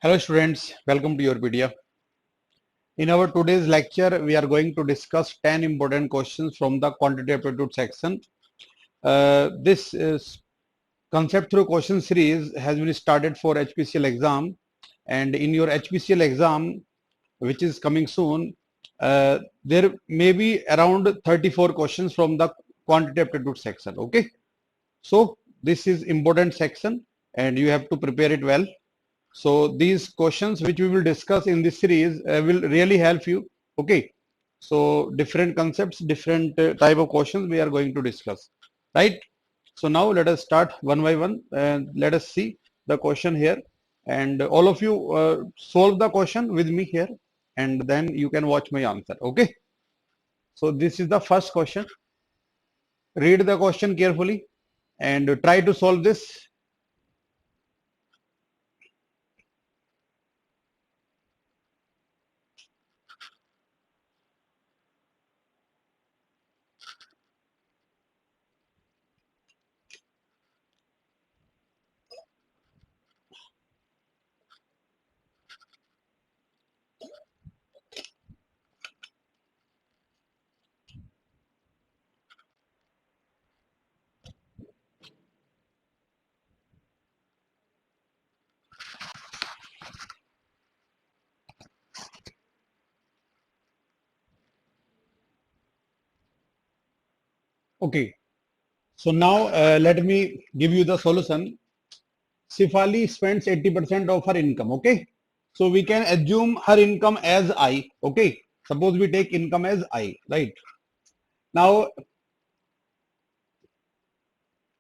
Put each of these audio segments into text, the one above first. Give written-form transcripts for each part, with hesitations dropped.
Hello students, welcome to your video. In our today's lecture, we are going to discuss 10 important questions from the quantitative aptitude section. This is concept through question series has been started for HPCL exam, and in your HPCL exam, which is coming soon, there may be around 34 questions from the quantitative aptitude section. Okay, so this is important section and you have to prepare it well. So these questions which we will discuss in this series will really help you. Okay. So different concepts, different type of questions we are going to discuss. Right. So now let us start one by one and let us see the question here. And all of you solve the question with me here and then you can watch my answer. Okay. So this is the first question. Read the question carefully and try to solve this. Okay. So now let me give you the solution. Sifali spends 80% of her income. Okay. So we can assume her income as I. Okay. Suppose we take income as I. Right. Now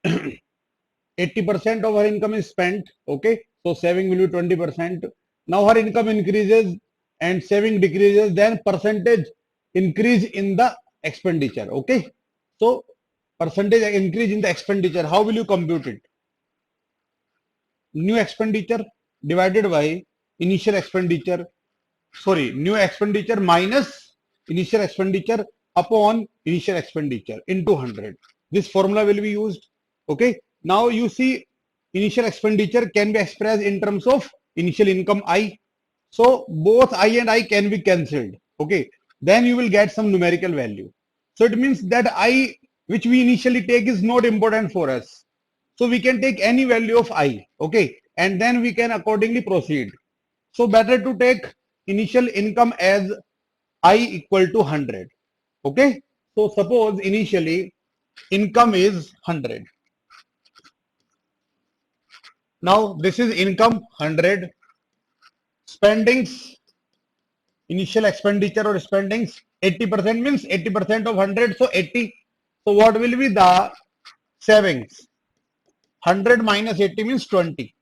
80% of her income is spent. Okay. So saving will be 20%. Now her income increases and saving decreases. Then percentage increase in the expenditure. Okay. So percentage increase in the expenditure. How will you compute it? New expenditure divided by initial expenditure, new expenditure minus initial expenditure upon initial expenditure into 100. This formula will be used. Okay. Now you see initial expenditure can be expressed in terms of initial income I. So both I and I can be cancelled. Okay. Then you will get some numerical value. So it means that I which we initially take is not important for us. So we can take any value of I. Okay. And then we can accordingly proceed. So better to take initial income as I equal to 100. Okay. So suppose initially income is 100. Now this is income 100. Spendings, initial expenditure or spendings 80% means 80% of 100. So 80. So what will be the savings? 100 minus 80 means 20.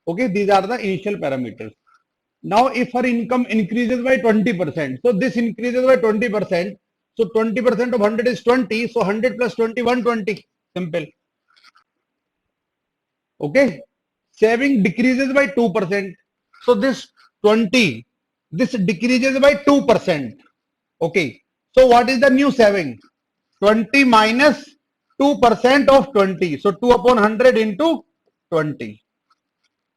Okay. These are the initial parameters. Now, if her income increases by 20%, so this increases by 20%. So 20% of 100 is 20. So 100 plus 20, 120. Simple. Okay. Saving decreases by 2%. So this 20, this decreases by 2%. Okay. So what is the new saving? 20 minus 2% of 20. So 2 upon 100 into 20.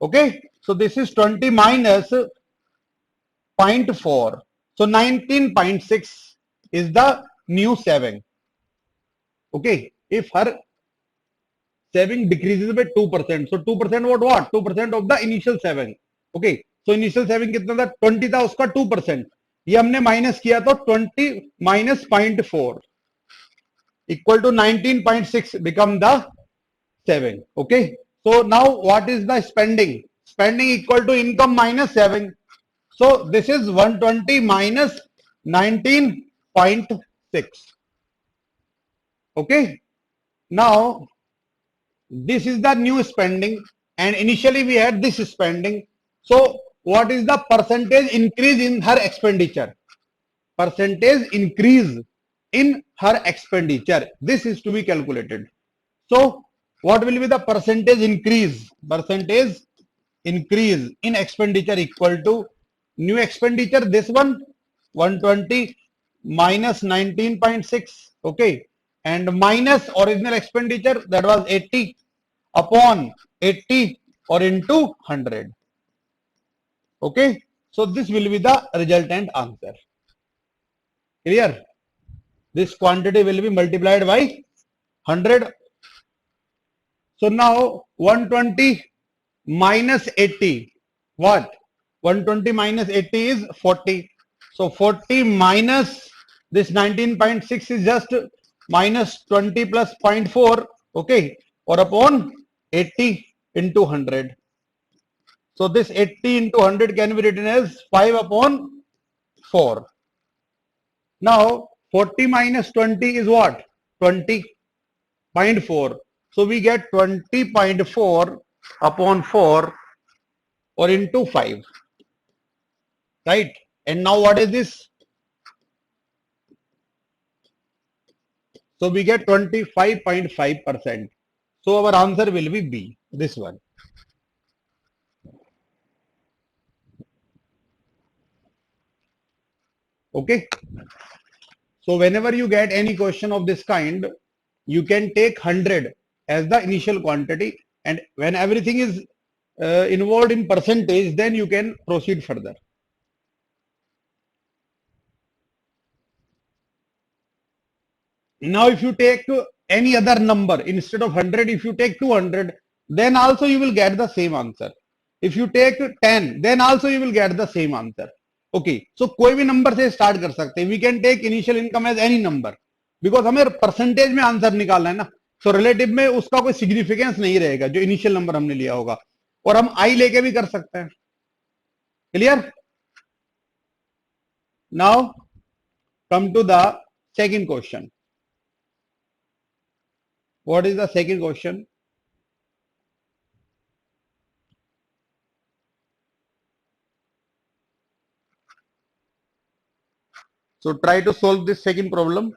Okay. So this is 20 minus 0.4. So 19.6 is the new saving. Okay. If her saving decreases by 2%. So 2% what? 2% of the initial saving. Okay. So initial saving कितना था? 20 था उसका 2%. ये हमने minus किया तो 20 minus 0.4 equal to 19.6 become the saving. Okay. So now what is the spending? Spending equal to income minus saving. So this is 120 minus 19.6. Okay. Now this is the new spending and initially we had this spending. So what is the percentage increase in her expenditure? Percentage increase in her expenditure. This is to be calculated. So what will be the percentage increase? Percentage increase in expenditure equal to new expenditure, this one 120 minus 19.6. Okay. And minus original expenditure, that was 80 upon 80 or into 100. Okay, so this will be the resultant answer. Clear? This quantity will be multiplied by 100. So now 120 minus 80. What? 120 minus 80 is 40. So 40 minus this 19.6 is just minus 20 plus 0.4. Okay. Or upon 80 into 100. So this 80 into 100 can be written as 5 upon 4. Now 40 minus 20 is what? 20.4. So we get 20.4 upon 4 or into 5. Right? And now what is this? So we get 25.5%. So our answer will be B, this one. Okay. So whenever you get any question of this kind, you can take 100 as the initial quantity, and when everything is involved in percentage, then you can proceed further. Now if you take any other number instead of 100, if you take 200, then also you will get the same answer. If you take 10, then also you will get the same answer. Okay, so कोई भी number से start कर सकते हैं. We can take initial income as any number because हमें percentage में answer निकालना है ना. सो रिलेटिव में उसका कोई सिग्निफिकेंस नहीं रहेगा जो इनिशियल नंबर हमने लिया होगा, और हम आई लेके भी कर सकते हैं. Clear? Now come to the second question. What is the second question? So try to solve this second problem.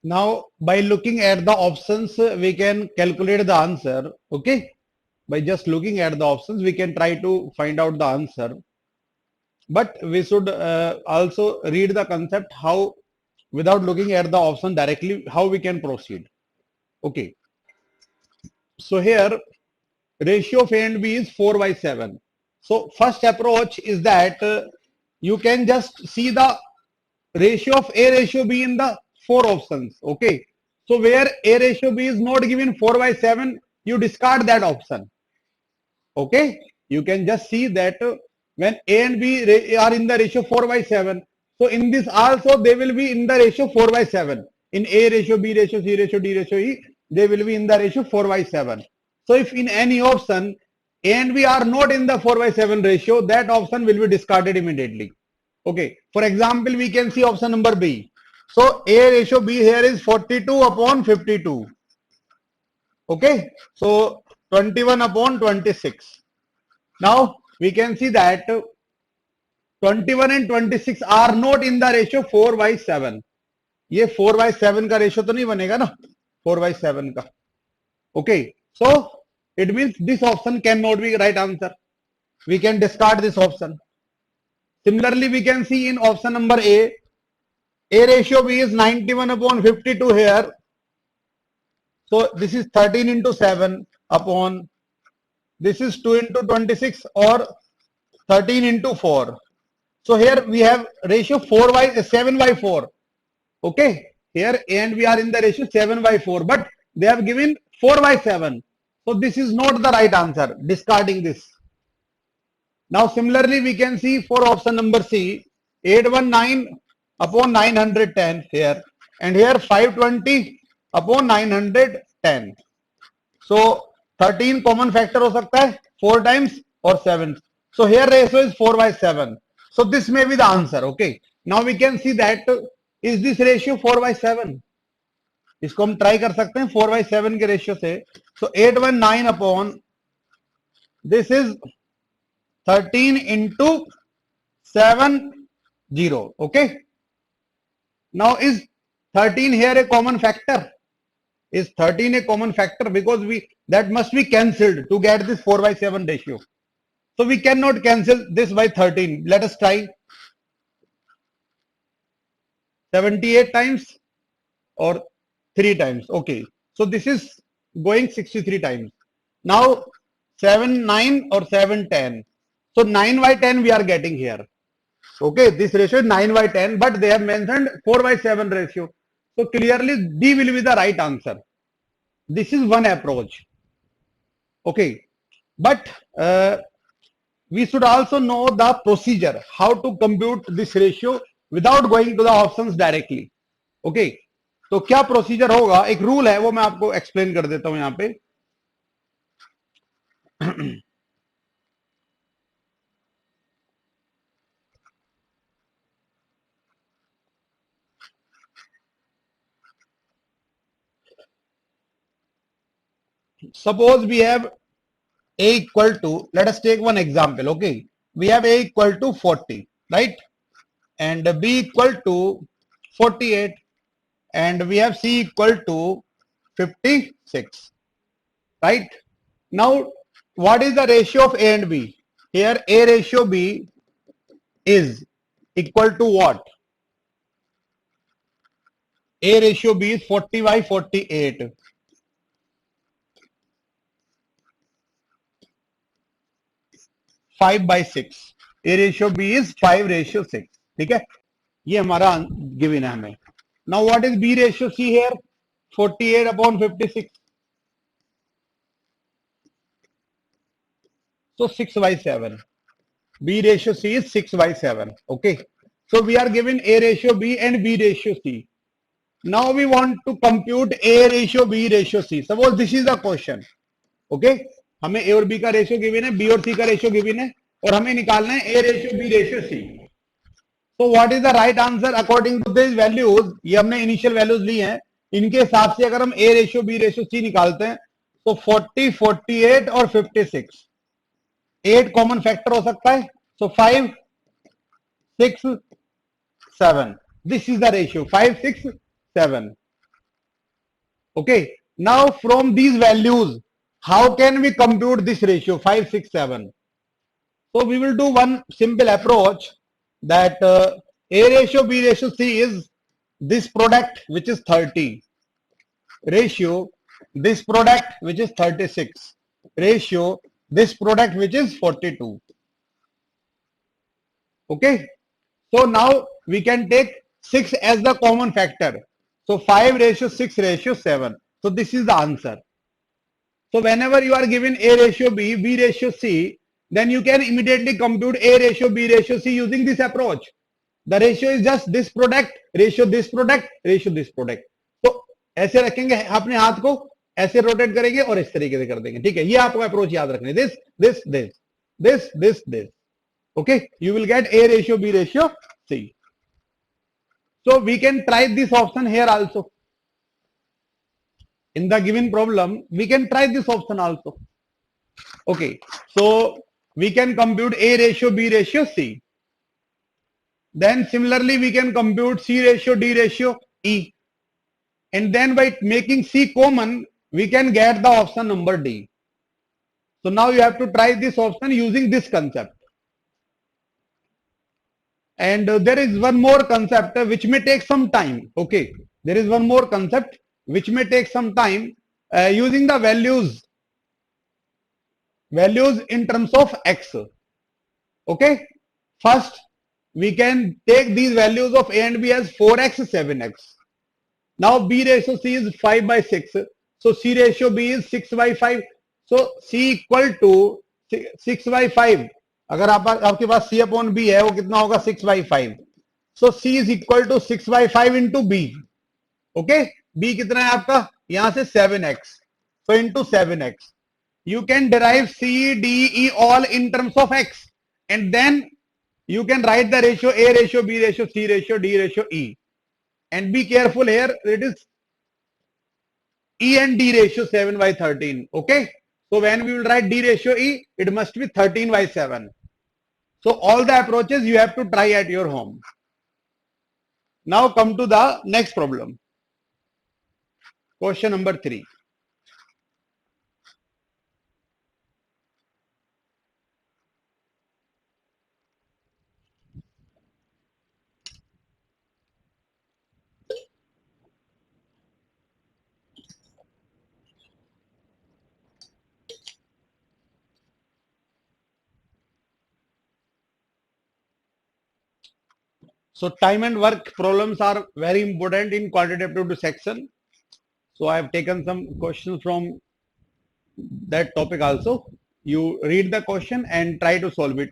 Now, by looking at the options, we can calculate the answer. Okay. By just looking at the options, we can try to find out the answer. But we should also read the concept how, without looking at the option directly, how we can proceed. Okay. So here, ratio of A and B is 4/7. So first approach is that you can just see the ratio of A ratio B in the four options. Okay. So where A ratio B is not given 4/7, you discard that option. Okay. You can just see that when A and B are in the ratio 4/7, so in this also they will be in the ratio 4/7. In A ratio, B ratio, C ratio, D ratio, E, they will be in the ratio 4/7. So if in any option A and B are not in the 4/7 ratio, that option will be discarded immediately. Okay. For example, we can see option number B. So A ratio B here is 42 upon 52. Okay. So 21 upon 26. Now we can see that 21 and 26 are not in the ratio 4/7. ये 4/7 का ratio तो नहीं बनेगा ना 4/7 का. Okay. So it means this option cannot be right answer. We can discard this option. Similarly, we can see in option number A ratio B is 91 upon 52 here. So this is 13 into 7 upon, this is 2 into 26 or 13 into 4. So here we have ratio 7/4. Okay. Here A and B are in the ratio 7/4, but they have given 4/7. So this is not the right answer, discarding this. Now similarly, we can see for option number C, 819 upon 910 here, and here 520 upon 910. So 13 common factor हो सकता है 4 times or 7. So here ratio is 4/7. So this may be the answer. Okay. Now we can see that is this ratio 4/7. इसको हम try कर सकते हैं 4/7 के ratio से. सो 8/9 upon this is 13 into 7/0. Okay. Now is 13 here a common factor? Is 13 a common factor? Because that must be cancelled to get this 4/7 ratio. So we cannot cancel this by 13. Let us try 78 times or 3 times. Okay. So this is going 63 times. Now 7, 9 or 7, 10. So 9/10 we are getting here. Okay, this ratio is 9/10, but they have mentioned 4/7 ratio. So clearly D will be the right answer. This is one approach. Okay, but we should also know the procedure, how to compute this ratio without going to the options directly. Okay, तो क्या procedure होगा, एक rule है वो मैं आपको explain कर देता हूं यहां पे. Suppose we have A equal to, let us take one example. Okay, we have A equal to 40, right, and B equal to 48, and we have C equal to 56, right. Now what is the ratio of A and B? Here A ratio B is equal to what? A ratio B is 40/48. 5/6. A ratio B is 5/6. ठीक है, ये हमारा given है हमें. Now what is B ratio C here? 48/56. So 6/7. B ratio C is 6/7. Okay. So we are given A ratio B and B ratio C. Now we want to compute A ratio B ratio C. Suppose this is the question. Okay. हमें A और B का ratio given है, B और C का ratio given है, और हमें निकालना है A ratio B ratio C. So what is the right answer according to these values? ये हमने इनिशियल वैल्यूज ली हैं, इनके हिसाब से अगर हम A ratio B ratio C निकालते हैं तो 40, 48 और 56, 8 कॉमन फैक्टर हो सकता है. So 5, 6, 7. This is the ratio 5, 6, 7. Okay. Now from these values, how can we compute this ratio 5, 6, 7? So we will do one simple approach that A ratio B ratio C is this product which is 30 ratio this product which is 36 ratio this product which is 42. Okay. So now we can take 6 as the common factor. So 5/6 ratio 7. So this is the answer. So whenever you are given A ratio B, B ratio C, then you can immediately compute A ratio B ratio C using this approach. The ratio is just this product, ratio this product, ratio this product. तो ऐसे रखेंगे अपने हाथ को, ऐसे rotate करेंगे और इस तरीके से कर देंगे. ठीक है, ये आपको अप्रोच याद रखनी है. This this this this this this. Okay, you will get A ratio B ratio C. So we can try this option here also. In the given problem, we can try this option also. Okay, so we can compute A ratio B ratio C. Then similarly, we can compute C ratio D ratio E. And then by making C common, we can get the option number D. So now you have to try this option using this concept. And there is one more concept which may take some time. Okay, there is one more concept which may take some time using the values in terms of x. Okay, first we can take these values of A and B as 4x, 7x. Now B ratio C is 5/6, so C ratio B is 6/5. So C equal to 6/5. अगर आपके पास C upon B है, वो कितना होगा 6/5. So C is equal to 6/5 into B. Okay, B कितना है आपका, यहां से 7x. So into 7x. You can derive C, D, E all in terms of x, and then You can write the ratio A ratio, B ratio, C ratio, D ratio, E. And be careful here, it is E and D ratio 7 by 13. Okay. So when we will write D ratio E, it must be 13 by 7. So all the approaches you have to try at your home. Now come to the next problem. Question number 3. So time and work problems are very important in quantitative aptitude section. So I have taken some questions from that topic also. You read the question and try to solve it.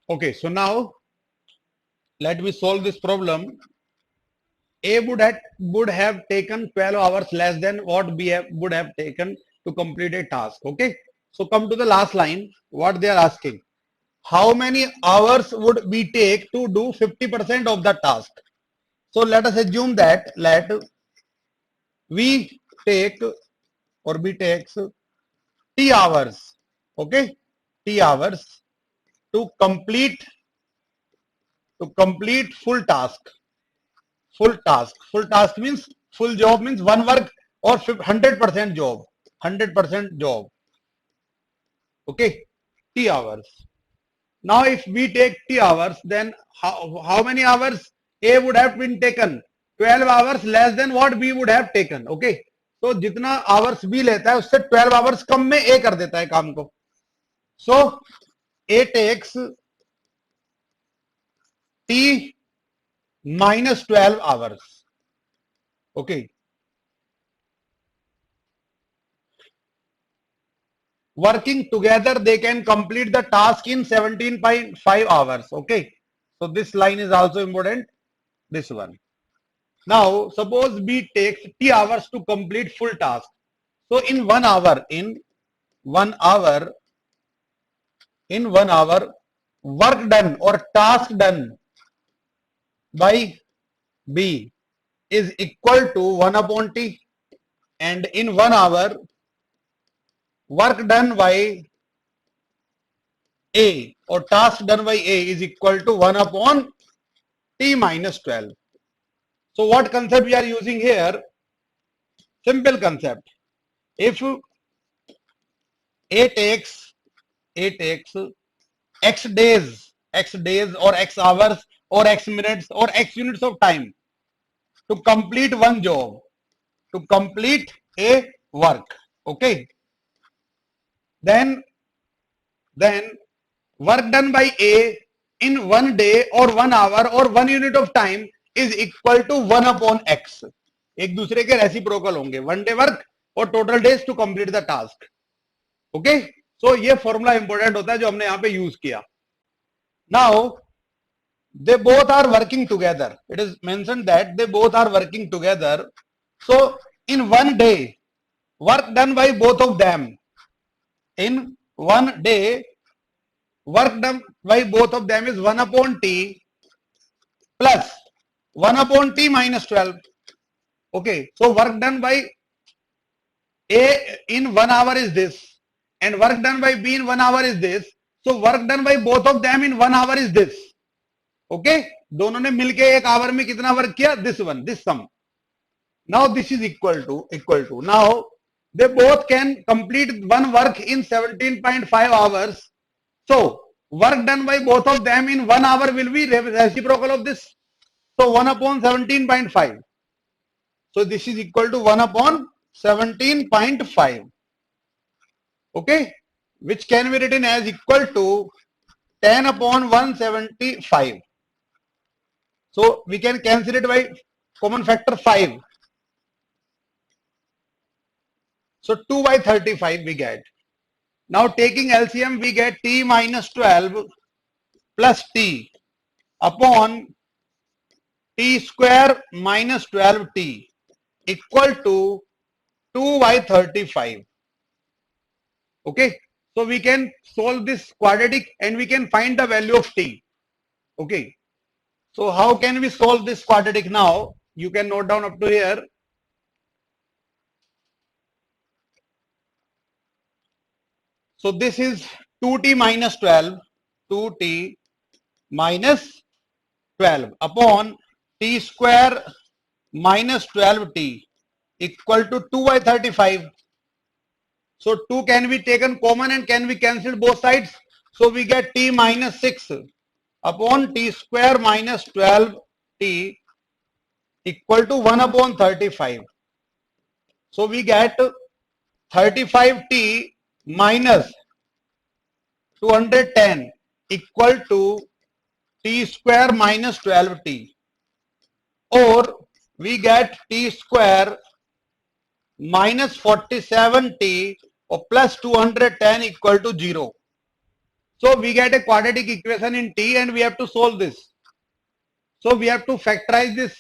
Okay, so now let me solve this problem. A would have taken 12 hours less than what B would have taken to complete a task. Okay. So come to the last line. What they are asking. How many hours would B take to do 50% of the task? So let us assume that let we take or B takes T hours. Okay. T hours to complete full task. Full task. Full task means full job means one work or 100% job. 100% job. Okay. T hours. Now if we take T hours, then how many hours A would have been taken? 12 hours less than what B would have taken. Okay. तो जितना hours B लेता है उससे 12 hours कम में A कर देता है काम को. So A takes T minus 12 hours. Okay. Working together, they can complete the task in 17.5 hours. Okay. So this line is also important. This one. Now, suppose B takes T hours to complete full task. So in 1 hour, in 1 hour, work done or task done by B is equal to 1 upon T. And in 1 hour, work done by A or task done by A is equal to 1 upon T minus 12. So what concept we are using here? Simple concept. If A takes X days or X hours or X minutes or X units of time to complete one job, to complete a work. Okay. Then work done by A in 1 day or 1 hour or 1 unit of time is equal to 1 upon X. एक दूसरे के reciprocal होंगे. 1 day work और total days to complete the task. Okay. So ये formula important होता है जो हमने यहां पे यूज किया. Now they both are working together. It is mentioned that they both are working together. So in 1 day, work done by both of them. In 1 day, work done by both of them is 1 upon T plus 1 upon T minus 12. Okay. So work done by A in 1 hour is this and work done by B in 1 hour is this. So work done by both of them in 1 hour is this. Okay. दोनों ने मिलके एक hour में कितना work किया? This one, this sum. Now this is equal to now they both can complete one work in 17.5 hours. So work done by both of them in 1 hour will be reciprocal of this. So 1 upon 17.5. So this is equal to 1 upon 17.5. Okay, which can be written as equal to 10 upon 175. So we can cancel it by common factor 5. So 2 by 35 we get. Now taking LCM we get t minus 12 plus t upon t square minus 12t equal to 2 by 35. Okay. So we can solve this quadratic and we can find the value of t. Okay. So how can we solve this quadratic now? You can note down up to here. So this is 2t minus 12, 2t minus 12 upon t square minus 12t equal to 2 by 35. So 2 can be taken common and can be cancelled both sides. So we get t minus 6 upon t square minus 12t equal to 1 upon 35. So we get 35t minus 210 equal to t square minus 12t, or we get t square minus 47t or plus 210 equal to 0. So we get a quadratic equation in t and we have to solve this. So we have to factorize this.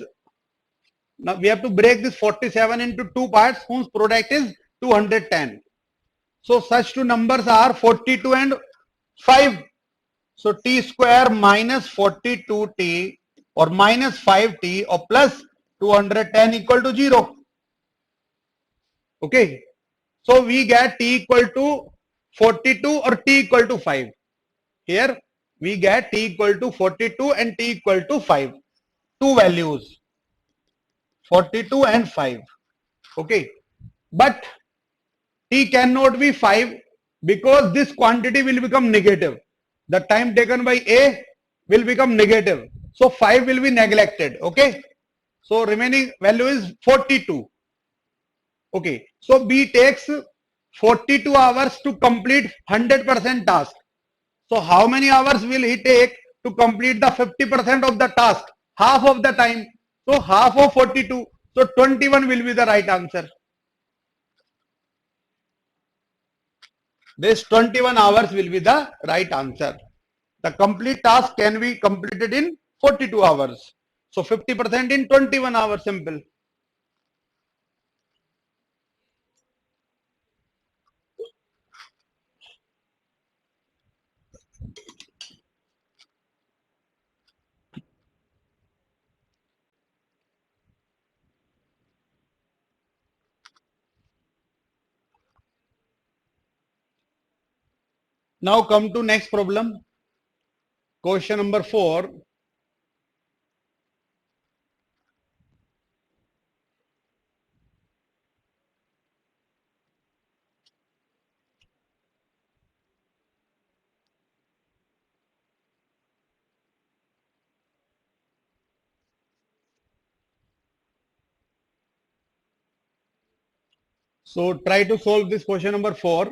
Now we have to break this 47 into two parts whose product is 210. So such two numbers are 42 and 5. So t square minus 42t or minus 5t or plus 210 equal to 0. Okay. So we get t equal to 42 or t equal to 5. Here we get t equal to 42 and t equal to 5. Two values, 42 and 5. Okay. But t cannot be 5 because this quantity will become negative. The time taken by A will become negative. So 5 will be neglected. Okay. So remaining value is 42. Okay. So B takes 42 hours to complete 100% task. So how many hours will he take to complete the 50% of the task? Half of the time. So half of 42. So 21 will be the right answer. This 21 hours will be the right answer. The complete task can be completed in 42 hours. So 50% in 21 hours, simple. Now come to next problem. Question number 4. So try to solve this question number 4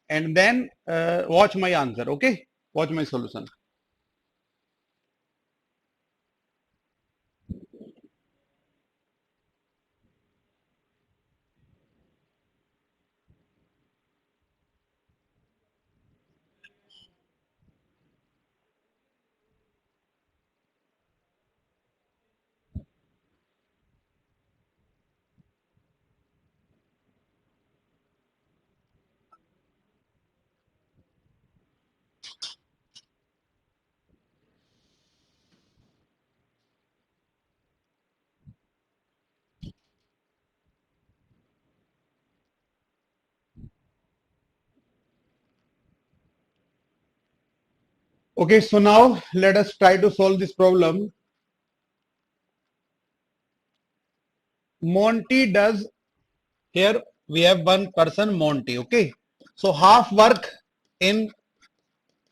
and then watch my answer. Okay. Watch my solution. Okay, so now let us try to solve this problem. Monty does, here we have one person, Monty. Okay, so half work in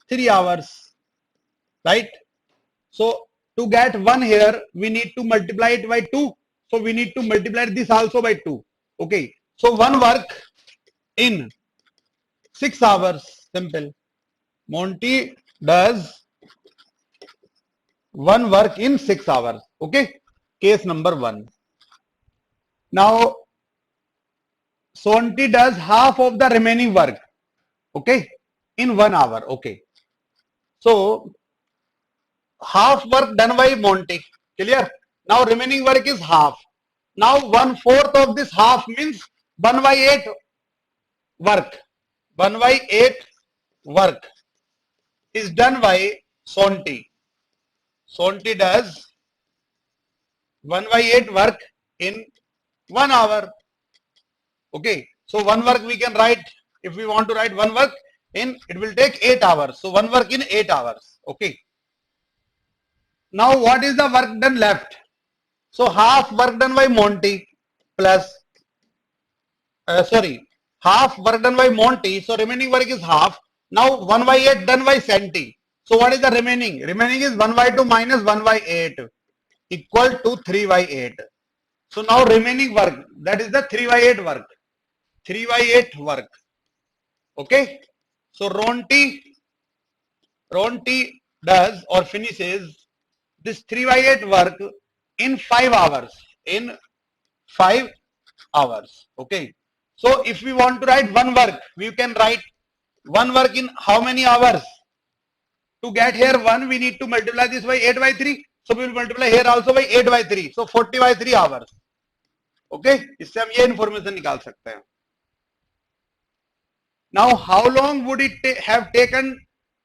3 hours, right? So to get 1 here, we need to multiply it by 2. So we need to multiply this also by 2. Okay, so 1 work in 6 hours, simple. Monty does one work in 6 hours. Okay, case number 1. Now Sonti does half of the remaining work, okay, in 1 hour. Okay, so half work done by Monty, clear? Now remaining work is half. Now 1/4 of this half means 1/8 work. 1/8 work is done by Sonti. Sonti does 1/8 work in 1 hour. Okay, so one work we can write, if we want to write one work in, it will take 8 hours. So one work in 8 hours. Okay. Now what is the work done left? So half work done by Monty plus, half work done by Monty. So remaining work is half. Now 1/8 done by Santi. So what is the remaining? Remaining is 1/2 minus 1/8 equal to 3/8. So now remaining work, that is the 3/8 work. 3/8 work. Okay. So Ronti does or finishes this 3/8 work in 5 hours. In 5 hours. Okay. So if we want to write one work, we can write one work in how many hours? To get here 1, we need to multiply this by 8/3. So we will multiply here also by 8/3. So 40/3 hours. Okay. इससे हम ये information निकाल सकते हैं. Now how long would it have taken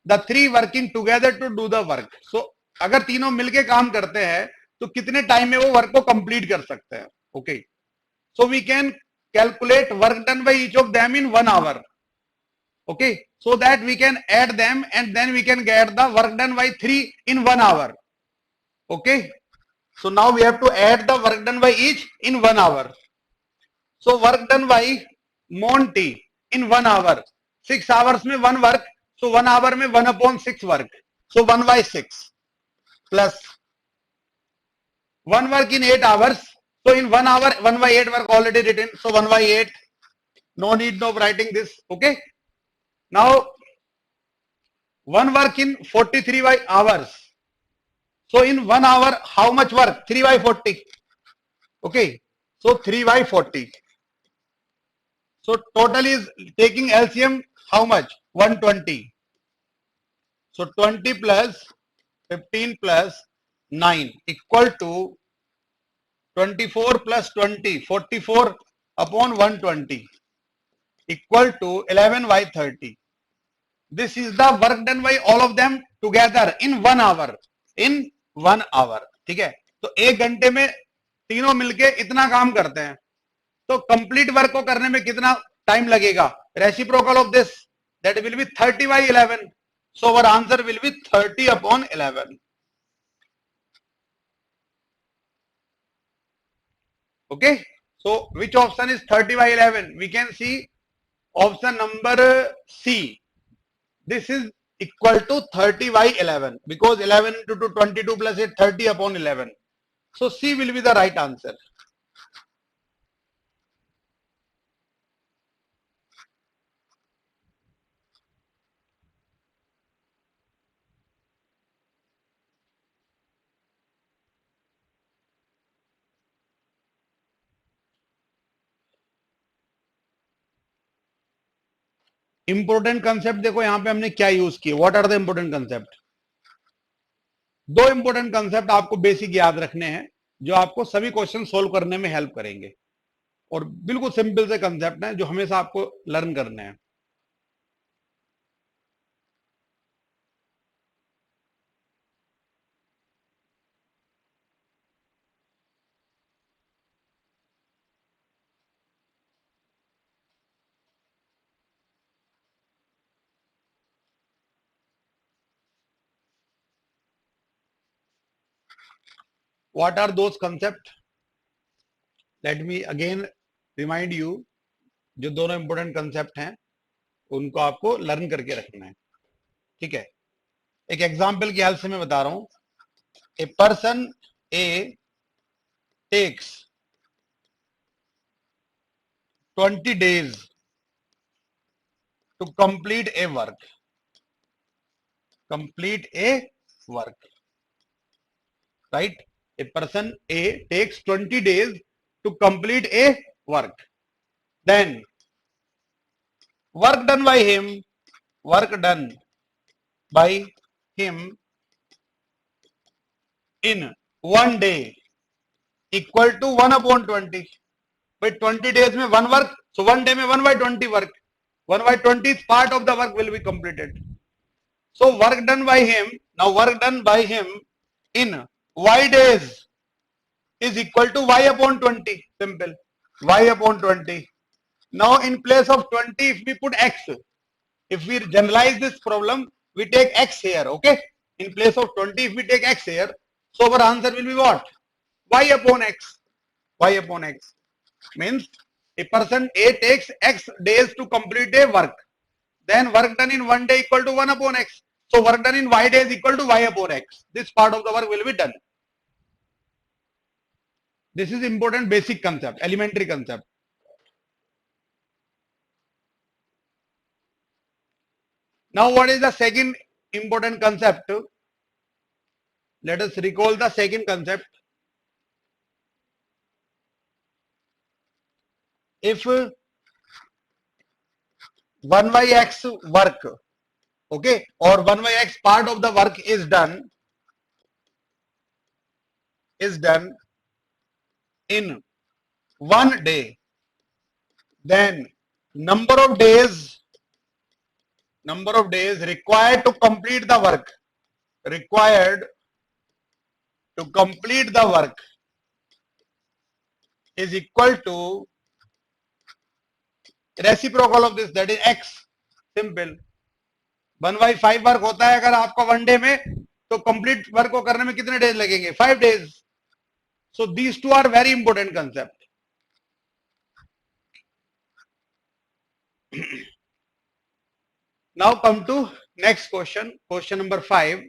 the 3 working together to do the work? So अगर तीनों मिलके काम करते हैं तो कितने टाइम में वो वर्क को कंप्लीट कर सकते हैं? Okay. So we can calculate work done by each of them in 1 hour. Okay, so that we can add them and then we can get the work done by 3 in 1 hour. Okay, so now we have to add the work done by each in 1 hour. So work done by Monty in 1 hour. 6 hours में 1 work. So 1 hour में 1/6 work. So 1/6 plus 1 work in 8 hours. So in 1 hour 1/8 work already written. So 1/8. No need of writing this. Okay. Now one work in 43 hours. So in 1 hour, how much work? 3/40. Okay. So 3/40. So total is taking LCM how much? 120. So 20 plus 15 plus 9 equal to 24 plus 20, 44 upon 120 equal to 11/30. This is the work done by all of them together in 1 hour. In 1 hour. ठीक है. तो 1 घंटे में तीनों मिलके इतना काम करते हैं. तो कंप्लीट वर्क को करने में कितना टाइम लगेगा? Reciprocal of this, that will be 30/11. So our answer will be 30/11. Okay, so which option is 30/11? We can see option number C. This is equal to 30/11 because 11 into 2 22 plus 8 30/11. So C will be the right answer. Important concept देखो यहां पे हमने क्या use किया. What are the important concept? 2 important concept आपको basic याद रखने हैं जो आपको सभी क्वेश्चन सोल्व करने में हेल्प करेंगे और बिल्कुल सिंपल से कंसेप्ट हैं जो हमेशा आपको लर्न करने हैं. What are those concept? Let me again remind you. जो दोनों इंपोर्टेंट कंसेप्ट हैं उनको आपको लर्न करके रखना है. ठीक है. एक एग्जांपल की हेल्प से मैं बता रहा हूं. A person a takes 20 days to complete a work. Complete a work. right? A person A takes 20 days to complete a work. Then work done by him, work done by him in 1 day equal to 1 upon 20. But 20 days में one work, so 1 day में 1 by 20 work. 1 by 20th part of the work will be completed. So work done by him, now work done by him in y days is equal to y upon 20. Simple. Y upon 20. Now in place of 20, if we put x, if we generalize this problem, we take x here, okay? In place of 20, if we take x here, so our answer will be what? Y upon x. Y upon x. Means a person A takes x days to complete a work. Then work done in 1 day equal to 1 upon x. So work done in y days equal to y upon x. This part of the work will be done. This is important basic concept, elementary concept. Now what is the second important concept? Let us recall the second concept. If 1 by x work, okay, or 1 by x part of the work is done in 1 day, then number of days required to complete the work is equal to reciprocal of this, that is x. Simple. 1 by 5 work होता है अगर आपका 1 day में, तो complete work को करने में कितने डेज लगेंगे? 5 days. So these two are very important concept. Now come to next question, question number 5.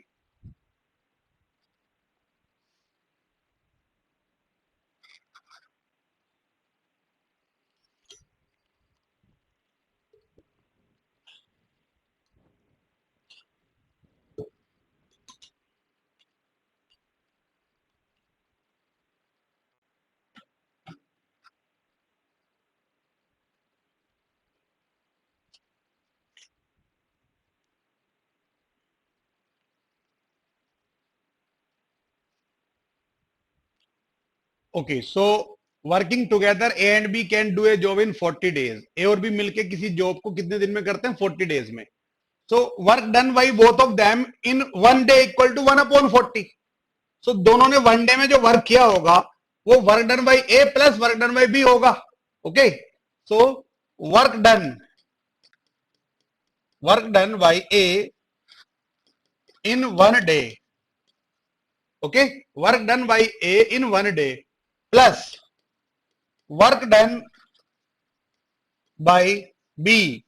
Okay, so working together A and B can do a job in 40 days. A और B मिलके किसी job को कितने दिन में करते हैं? 40 days में. So work done by both of them in 1 day equal to 1 upon 40. So दोनों ने 1 डे में जो वर्क किया होगा वो work done by A plus work done by B होगा. Okay, so work done by A in 1 day. Okay, work done by A in 1 day plus work done by B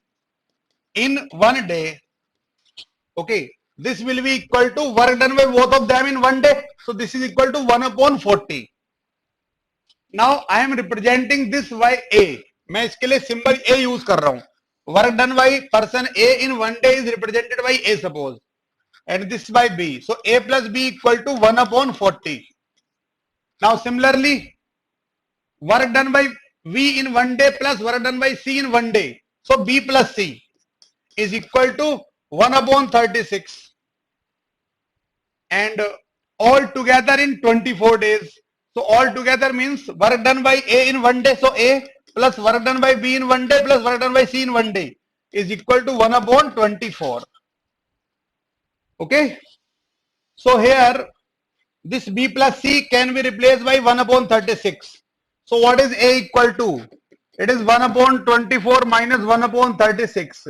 in 1 day. Okay, this will be equal to work done by both of them in 1 day. So this is equal to 1 upon 40. Now I am representing this by A. मैं इसके लिए symbol A use कर रहा हूं. Work done by person A in 1 day is represented by A, suppose, and this by B. So A plus B equal to 1 upon 40. Now similarly, work done by B in 1 day plus work done by C in 1 day. So B plus C is equal to 1 upon 36, and all together in 24 days. So all together means work done by A in 1 day. So A plus work done by B in 1 day plus work done by C in 1 day is equal to 1 upon 24. Okay. So here this B plus C can be replaced by 1 upon 36. So what is A equal to? It is 1 upon 24 minus 1 upon 36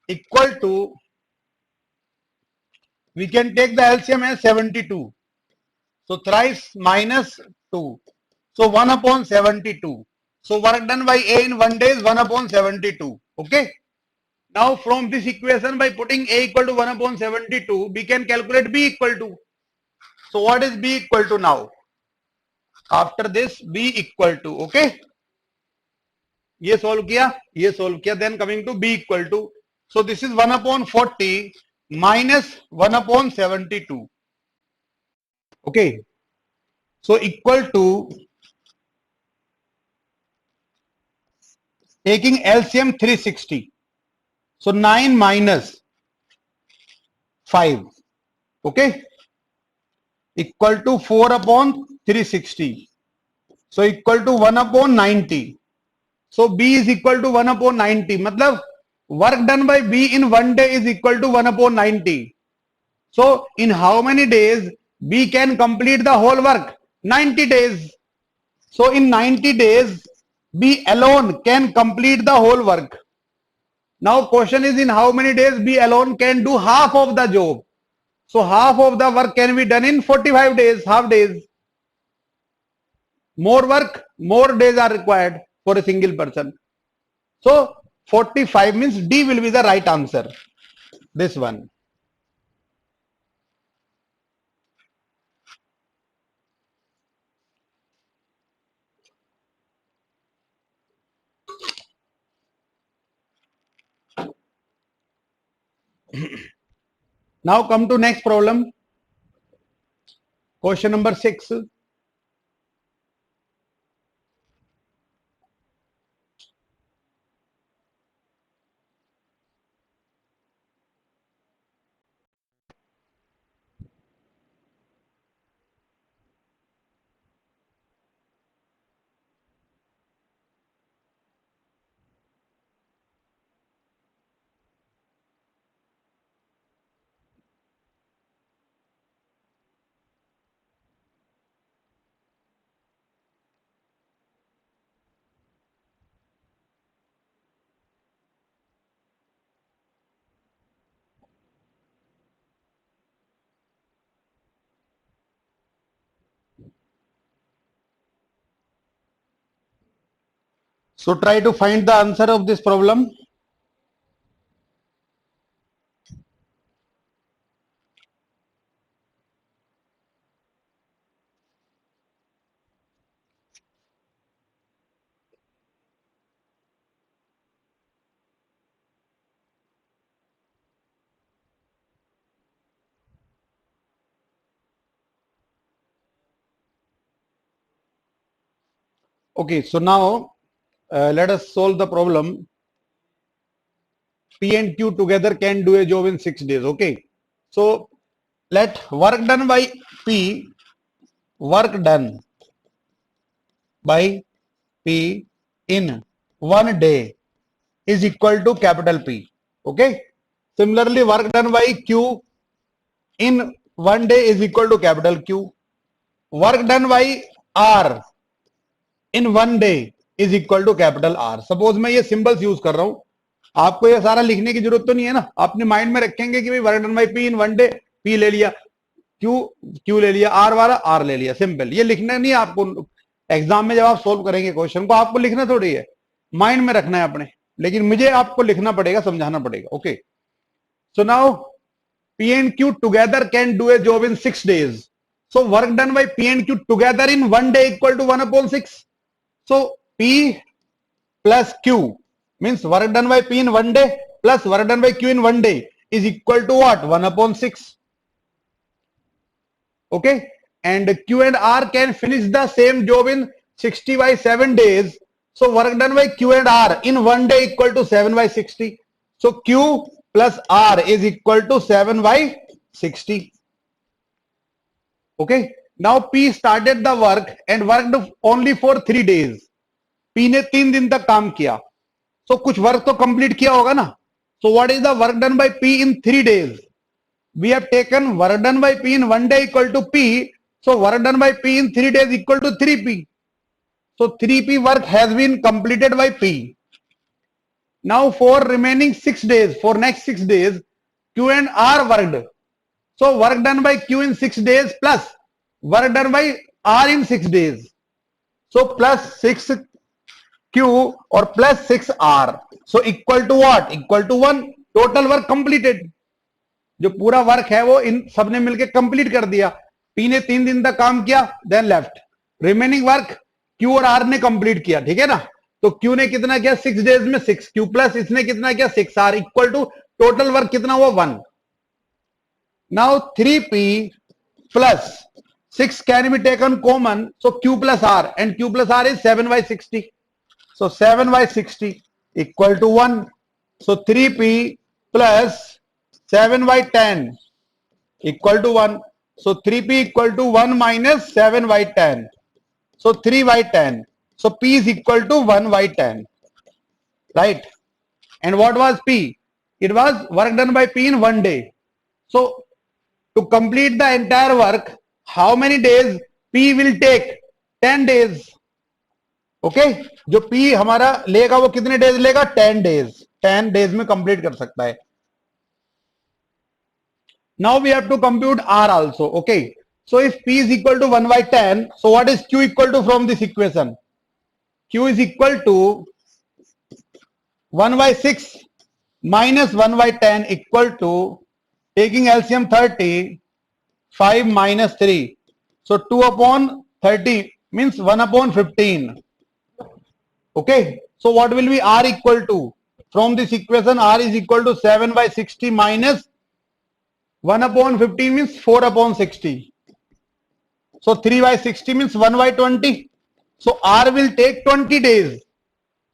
equal to, we can take the LCM as 72. So thrice minus 2. So 1 upon 72. So work done by A in 1 day is 1 upon 72. Okay. Now from this equation, by putting A equal to 1 upon 72, we can calculate B equal to. So what is B equal to now? After this, B equal to, okay. ये solve किया, then coming to B equal to. So this is 1 upon 40 minus 1 upon 72. Okay. So equal to, taking LCM 360. So 9 minus 5. Okay. Equal to 4 upon 360. So equal to 1 upon 90. So B is equal to 1 upon 90. Matlab work done by B in 1 day is equal to 1 upon 90. So in how many days B can complete the whole work? 90 days. So in 90 days, B alone can complete the whole work. Now question is, in how many days B alone can do half of the job? So half of the work can be done in 45 days, half days. More work, more days are required for a single person. So 45 means D will be the right answer. This one. Now come to next problem. Question number 6. So try to find the answer of this problem. Okay, so now let us solve the problem. P and Q together can do a job in 6 days. Okay, so let work done by P, work done by P in 1 day is equal to capital P. Okay, similarly work done by Q in 1 day is equal to capital Q. Work done by R in 1 day is equal to capital R. Suppose मैं ये symbols use कर रहा हूं, आपको ये सारा लिखने की जरूरत तो नहीं है ना, अपने माइंड में रखेंगे कि भाई work done by P in 1 day, P ले लिया, क्यू ले लिया, आर वाला आर ले लिया, सिंपल. ये लिखना नहीं है आपको. एग्जाम में जब आप सोल्व करेंगे क्वेश्चन को, आपको लिखना थोड़ी है, माइंड में रखना है अपने, लेकिन मुझे आपको लिखना पड़ेगा, समझाना पड़ेगा. Okay, so now P and Q together can do a job in 6 days. So work done by P and Q together in 1 day equal to 1 upon 6. So P plus Q means work done by P in 1 day plus work done by Q in 1 day is equal to what? 1 upon 6. Okay, and Q and R can finish the same job in 60 by 7 days. So work done by Q and R in 1 day equal to 7 by 60. So Q plus R is equal to 7 by 60. Okay, now P started the work and worked only for 3 days. P ने 3 दिन तक काम किया, so कुछ work तो complete किया होगा ना. So what is the work done by P in 3 days? We have taken work done by P in 1 day equal to P. So work done by P in 3 days equal to 3P. So 3P work has been completed by P. Now for remaining 6 days, for next 6 days, Q and R worked. So work done by Q in 6 days plus work done by R in 6 days. So plus 6Q or plus 6R. So equal to what? Equal to 1. Total work completed. जो पूरा work है वो इन सबने मिलकर complete कर दिया. P ने 3 दिन तक काम किया, then left. Remaining work q और आर ने कंप्लीट किया. ठीक है ना, तो क्यू ने कितना किया 6 डेज में 6, क्यू प्लस इसने कितना किया 6 r equal to total work कितना हुआ 1. Now 3P plus 6 can be taken common, so q plus r, and q plus r is 7 by 60. So 7 by 60 equal to 1. So 3p plus 7 by 10 equal to 1. So 3p equal to 1 minus 7 by 10. So 3 by 10. So p is equal to 1 by 10. Right? And what was p? It was work done by p in 1 day. So to complete the entire work, how many days p will take? 10 days. Okay जो P हमारा लेगा वो कितने days लेगा? 10 days. 10 days में complete कर सकता है. Now we have to compute R also. Okay. So if P is equal to 1 by 10, so what is Q equal to from this equation? Q is equal to 1 by 6 minus 1 by 10 equal to, taking LCM 30, 5 minus 3. So 2 upon 30 means 1 upon 15. Okay. So what will be R equal to? From this equation, R is equal to 7 by 60 minus 1 upon 15 means 4 upon 60. So 3 by 60 means 1 by 20. So R will take 20 days.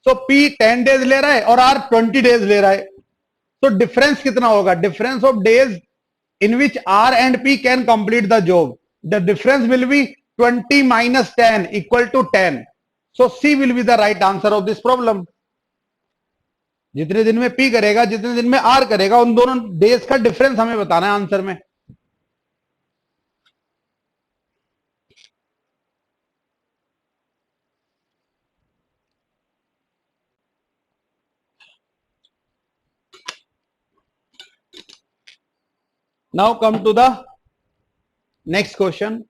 So P 10 days ले रहा है और R 20 days ले रहा है. So difference कितना होगा? Difference of days in which R and P can complete the job. The difference will be 20 minus 10 equal to 10. So C will be the right answer of this problem. जितने दिन में P करेगा, जितने दिन में R करेगा, उन दोनों डेज का डिफरेंस हमें बताना है आंसर में. Now come to the next question.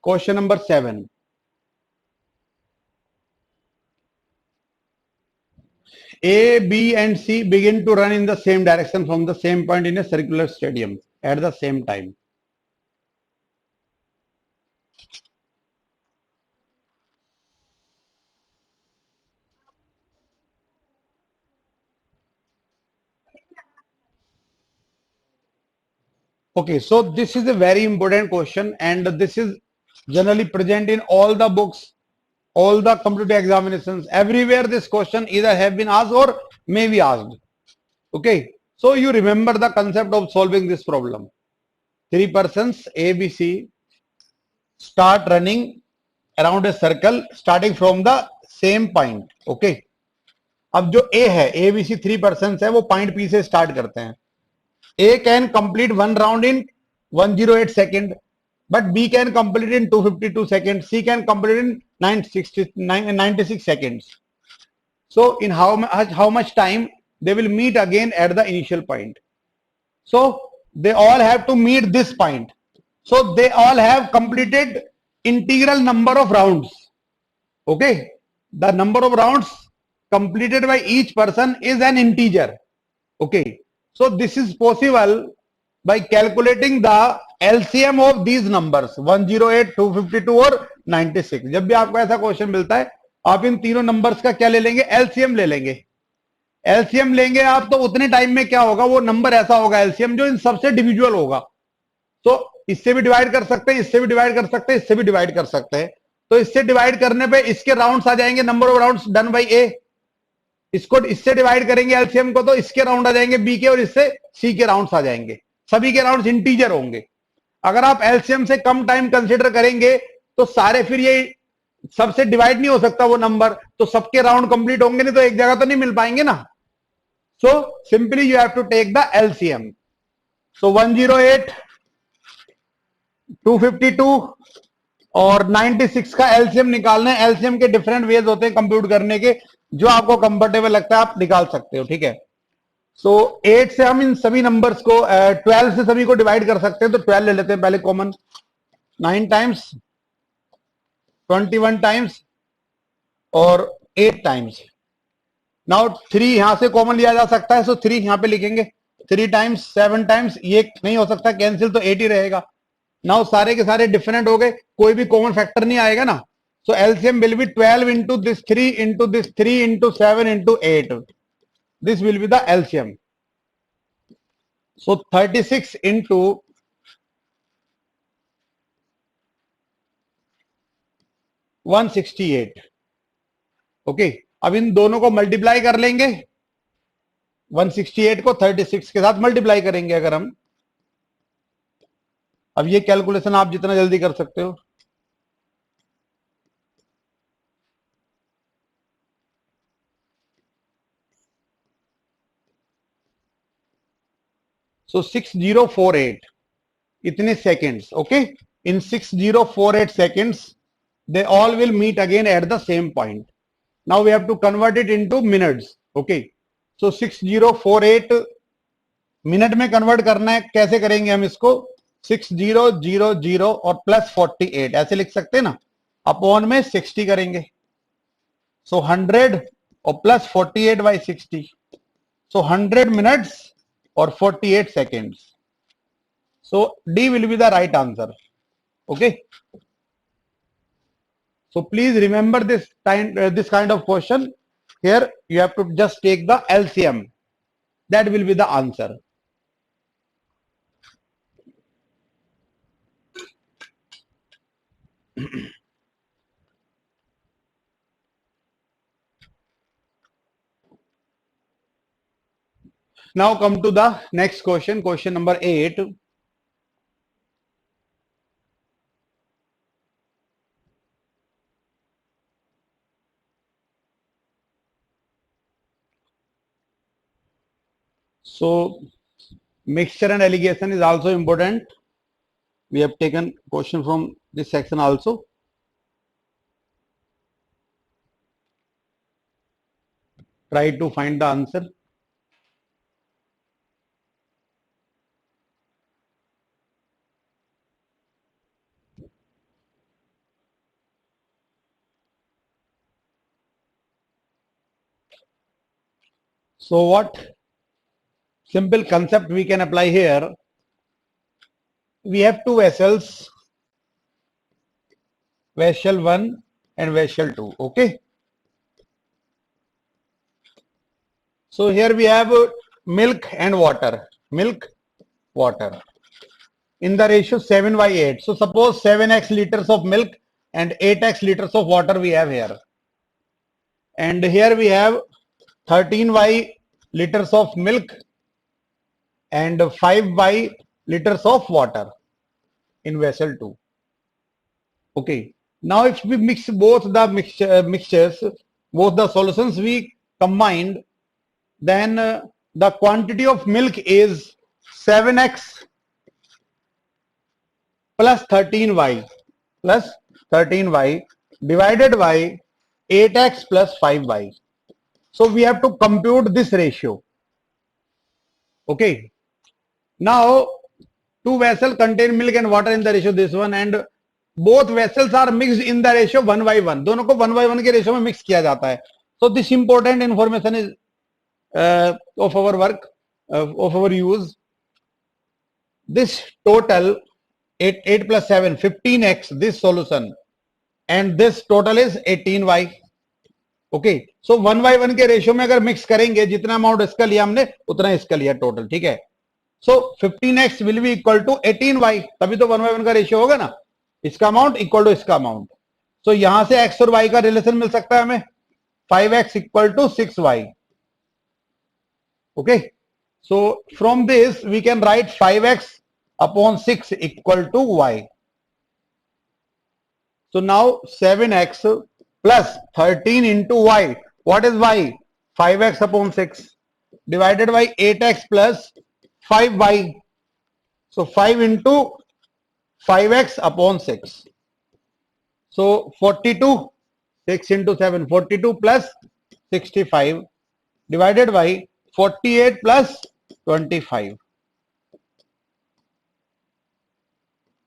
Question number 7. A, B and C begin to run in the same direction from the same point in a circular stadium at the same time. Okay, so this is a very important question and this is generally present in all the books, all the competitive examinations. Everywhere this question either have been asked or may be asked. Okay, so you remember the concept of solving this problem. 3 persons A, B, C start running around a circle starting from the same point. Okay, अब जो A है, A, B, C 3 persons है, वो point P से start करते हैं. A can complete one round in 108 seconds, but B can complete in 252 seconds. C can complete in 96 seconds. So in how much time they will meet again at the initial point? So they all have to meet this point. So they all have completed integral number of rounds. Okay, the number of rounds completed by each person is an integer. Okay, so this is possible by calculating the LCM of these numbers 108, 252 और 96. जब भी आपको ऐसा question मिलता है आप इन तीनों numbers का क्या ले लेंगे? LCM ले लेंगे. LCM लेंगे आप तो उतने टाइम में क्या होगा? वो नंबर ऐसा होगा LCM जो इन सबसे डिविजुअल होगा. तो इससे भी डिवाइड कर सकते हैं, इससे भी डिवाइड कर सकते हैं, इससे भी डिवाइड कर सकते हैं. तो इससे डिवाइड करने पे इसके राउंड्स आ जाएंगे, number of rounds done by a. इसको इससे डिवाइड करेंगे एलसीएम को तो इसके राउंड आ जाएंगे बी के और इससे सी के राउंड्स आ जाएंगे. सभी के राउंड्स इंटीजर होंगे. अगर आप एलसीएम से कम टाइम कंसीडर करेंगे तो सारे फिर ये सबसे डिवाइड नहीं हो सकता वो नंबर, तो सबके राउंड कंप्लीट होंगे नहीं तो एक जगह तो नहीं मिल पाएंगे ना. So simply you have to take the LCM. So 108, 252 और 96 का एलसीएम निकालना है. एलसीएम के डिफरेंट वेज होते हैं कंप्यूट करने के, जो आपको कंफर्टेबल लगता है आप निकाल सकते हो. ठीक है. सो 8 से हम इन सभी नंबर्स को 12 से सभी को डिवाइड कर सकते हैं. तो 12 ले लेते हैं पहले कॉमन. 9 टाइम्स, 21 टाइम्स और 8 टाइम्स. नाउ 3 यहां से कॉमन लिया जा सकता है. सो 3 यहां पे लिखेंगे. 3 टाइम्स, 7 टाइम्स, ये नहीं हो सकता कैंसिल, तो 8 ही रहेगा. नाउ सारे के सारे डिफरेंट हो गए, कोई भी कॉमन फैक्टर नहीं आएगा ना. So LCM will be 12 into this 3 into this 3 into 7 into 8. This will be the LCM. So 36 into 168. Okay, अब इन दोनों को मल्टीप्लाई कर लेंगे, 168 को 36 के साथ मल्टीप्लाई करेंगे अगर हम। अब ये कैलकुलेशन आप जितना जल्दी कर सकते हो। सो 6048 इतने seconds, okay, in 6048 seconds they all will meet again at the same point. Now we have to convert it into minutes. Okay, so 6048 minute में कन्वर्ट करना है, कैसे करेंगे हम इसको? 6000 और प्लस 48 ऐसे लिख सकते हैं ना, अपॉन में 60 करेंगे, सो 100 और प्लस 48 बाई 60, सो 100 मिनट्स और 48 seconds. So D will be the right answer. Okay. So please remember this kind of question. Here you have to just take the LCM. That will be the answer. Now come to the next question, question number 8. So mixture and alligation is also important. We have taken question from this section also. Try to find the answer. So what simple concept we can apply here? We have two vessels, vessel 1 and vessel 2. Okay. So here we have milk and water. Milk, water. In the ratio 7/8. So suppose 7x liters of milk and 8x liters of water we have here. And here we have 13y liters of milk and 5y liters of water in vessel 2. Okay. Now if we mix both the mixtures, both the solutions we combined, then the quantity of milk is 7x plus 13y divided by 8x plus 5y. So we have to compute this ratio. Okay. Now two vessels contain milk and water in the ratio this one, and both vessels are mixed in the ratio 1/1. दोनों को 1/1 के ratio में mix किया जाता है. So this important information is of our work, of our use. This total 8 plus 7, 15x, this solution, and this total is 18y. Okay, so 1/1 के ratio में अगर मिक्स करेंगे, जितना अमाउंट इसका लिया हमने उतना इसका लिया टोटल, ठीक है. So 15x will be equal to 18y, तभी तो 1/1 का रेशियो होगा ना, इसका अमाउंट इक्वल टू इसका अमाउंट. सो यहां से x और y का रिलेशन मिल सकता है हमें, 5x equal to 6y. Okay, so from this we can write 5x upon 6 equal to y. So now 7x plus 13 into y. What is y? 5x upon 6 divided by 8x plus 5y. So 5 into 5x upon 6. So 42, 6 into 7, 42 plus 65 divided by 48 plus 25.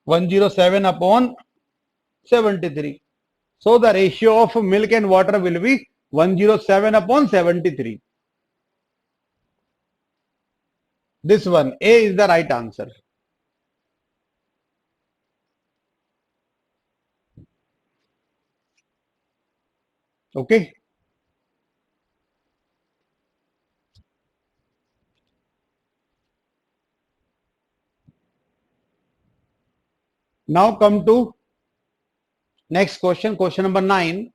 107 upon 73. So the ratio of milk and water will be 107 upon 73. This one, A is the right answer. Okay. Now come to next question, question number 9.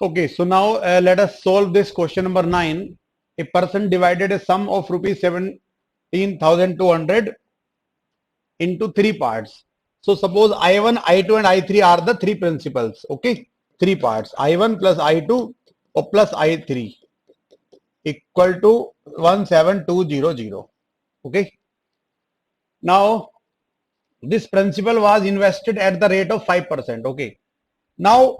Okay, so now let us solve this question number 9. A person divided a sum of rupees 17,200 into three parts. So suppose I1, I2 and I3 are the three principles. Okay, three parts, I1 plus I2 or plus I3 equal to 17200. Okay, now this principal was invested at the rate of 5%. Okay, now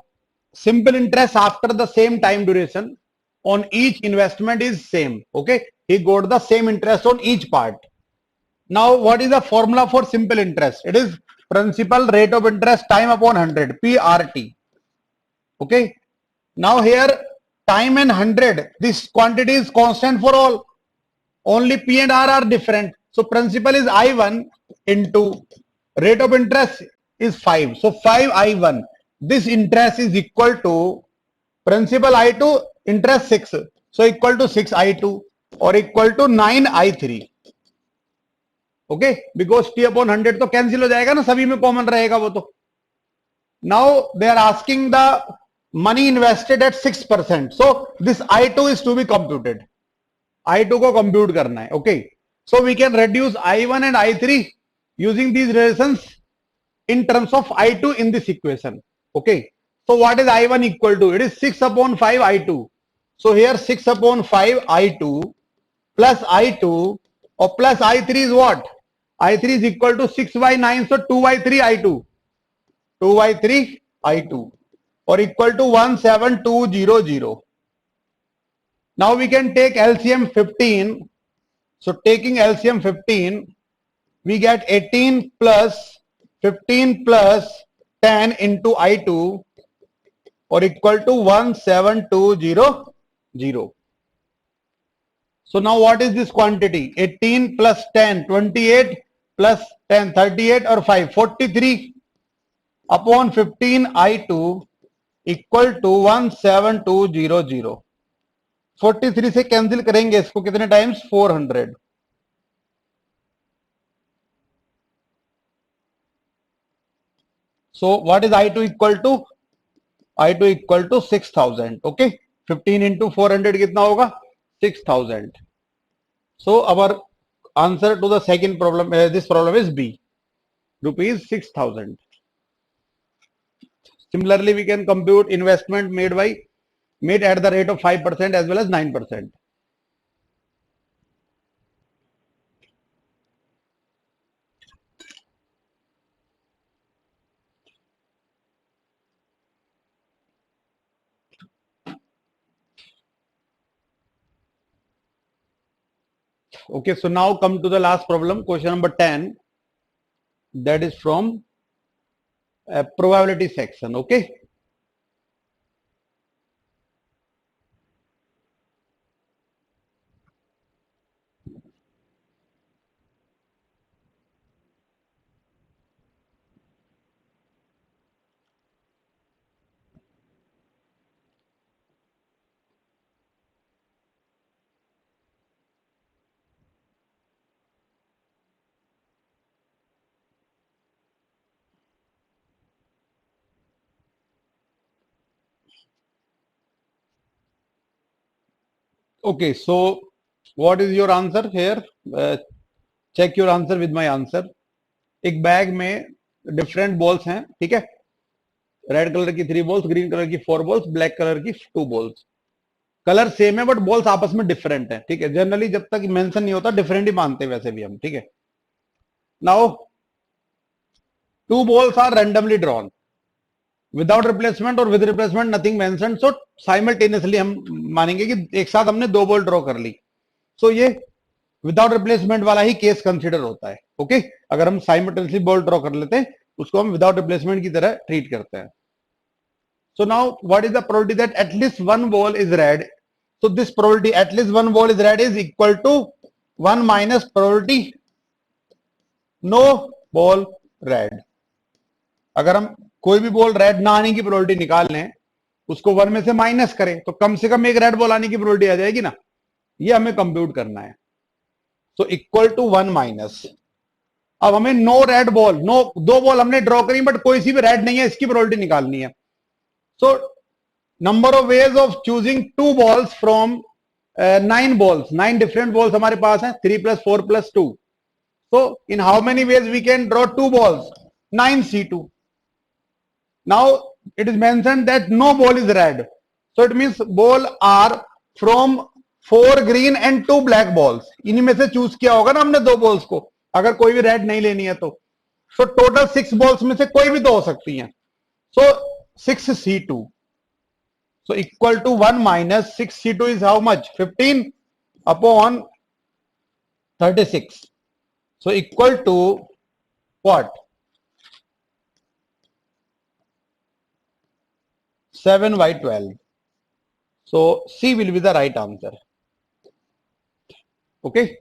simple interest after the same time duration on each investment is same. Okay, he got the same interest on each part. Now what is the formula for simple interest? It is principal rate of interest time upon 100, PRT. Okay, now here time and 100, this quantity is constant for all, only P and R are different. So principal is I1 into rate of interest is 5. So 5 I1. This interest is equal to principal I2, interest 6. So equal to 6 I2 or equal to 9 I3. Okay, because T upon 100 तो cancel हो जाएगा ना, सभी में common रहेगा वो तो. Now they are asking the money invested at 6%. So this I2 is to be computed. I2 को कंप्यूट करना है. Okay, so we can reduce I1 and I3 using these relations in terms of I2 in this equation. Okay, so what is I1 equal to? It is 6 upon 5 I2. So here 6 upon 5 I2 plus I2 or plus I3 is what? I3 is equal to 6 by 9. So 2 by 3 I2. 2 by 3 I2 or equal to 17200. Now we can take LCM 15. So taking LCM 15, we get 18 plus 15 plus 10 into I2 or equal to 17200. So now what is this quantity? 18 plus 10, 28 plus 10, 38 or 5, 43 upon 15 I2 equal to 17200. 43 से cancel करेंगे इसको कितने times? 400. So what is I2 equal to? I2 equal to 6000. Okay, 15 into 400 कितना होगा? 6000. So our answer to the second problem, this problem is B, rupees 6000. Similarly, we can compute investment made at the rate of 5% as well as 9%. Okay, so now come to the last problem, question number 10. That is from probability section. Okay. Okay, so what is your answer here? Check your answer with my answer. एक bag में different balls हैं, ठीक है. Red colour की 3 balls, green colour की 4 balls, black colour की 2 balls. Colour same है but balls आपस में डिफरेंट है, ठीक है. जनरली जब तक मेंशन नहीं होता डिफरेंट ही मानते हैं वैसे भी हम, ठीक है. Now 2 balls are randomly drawn without replacement or with replacement, nothing mentioned. So simultaneously हम मानेंगे कि एक साथ हमने 2 बॉल ड्रॉ कर ली. सो ये विदाउट रिप्लेसमेंट वाला ही केस कंसिडर होता है. ओके, अगर हम साइमल्टेनियसली बॉल ड्रॉ कर लेते हैं उसको हम विदाउट रिप्लेसमेंट की तरह ट्रीट करते हैं. So now what is the probability that at least one ball is red? So this probability at least one ball is red is equal to 1 minus probability no ball red. अगर हम कोई भी ball red ना आने की probability निकाल लें, उसको 1 में से माइनस करें तो कम से कम एक रेड बॉल आने की प्रोबेबिलिटी आ जाएगी ना. ये हमें कंप्यूट करना है. तो इक्वल टू 1 माइनस. अब हमें नो रेड बॉल, नो, दो बॉल हमने ड्रॉ करी बट कोई सी भी रेड नहीं है, इसकी प्रोबेबिलिटी निकालनी है. So number of ways of choosing two balls from 9 balls, 9 different balls हमारे पास हैं, 3 plus 4 plus 2. So in how many ways we can draw 2 balls? 9C2. Now it is mentioned that no ball is red. So it means ball are from 4 green and 2 black balls. इन्हीं में से choose किया होगा ना हमने 2 balls को, अगर कोई भी रेड नहीं लेनी है तो. So total 6 balls में से कोई भी 2 हो सकती हैं. So 6C2. So equal to 1 minus 6C2 is how much? 15 upon 36. So equal to what? 7 by 12. So C will be the right answer. Okay.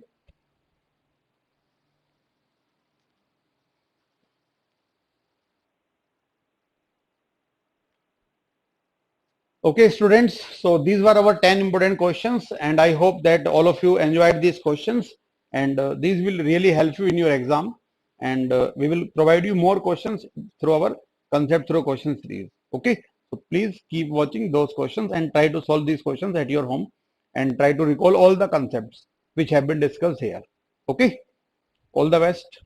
Okay, students. So these were our 10 important questions, and I hope that all of you enjoyed these questions, and these will really help you in your exam. And we will provide you more questions through our concept through question series. Okay. So please keep watching those questions and try to solve these questions at your home and try to recall all the concepts which have been discussed here. Okay. All the best.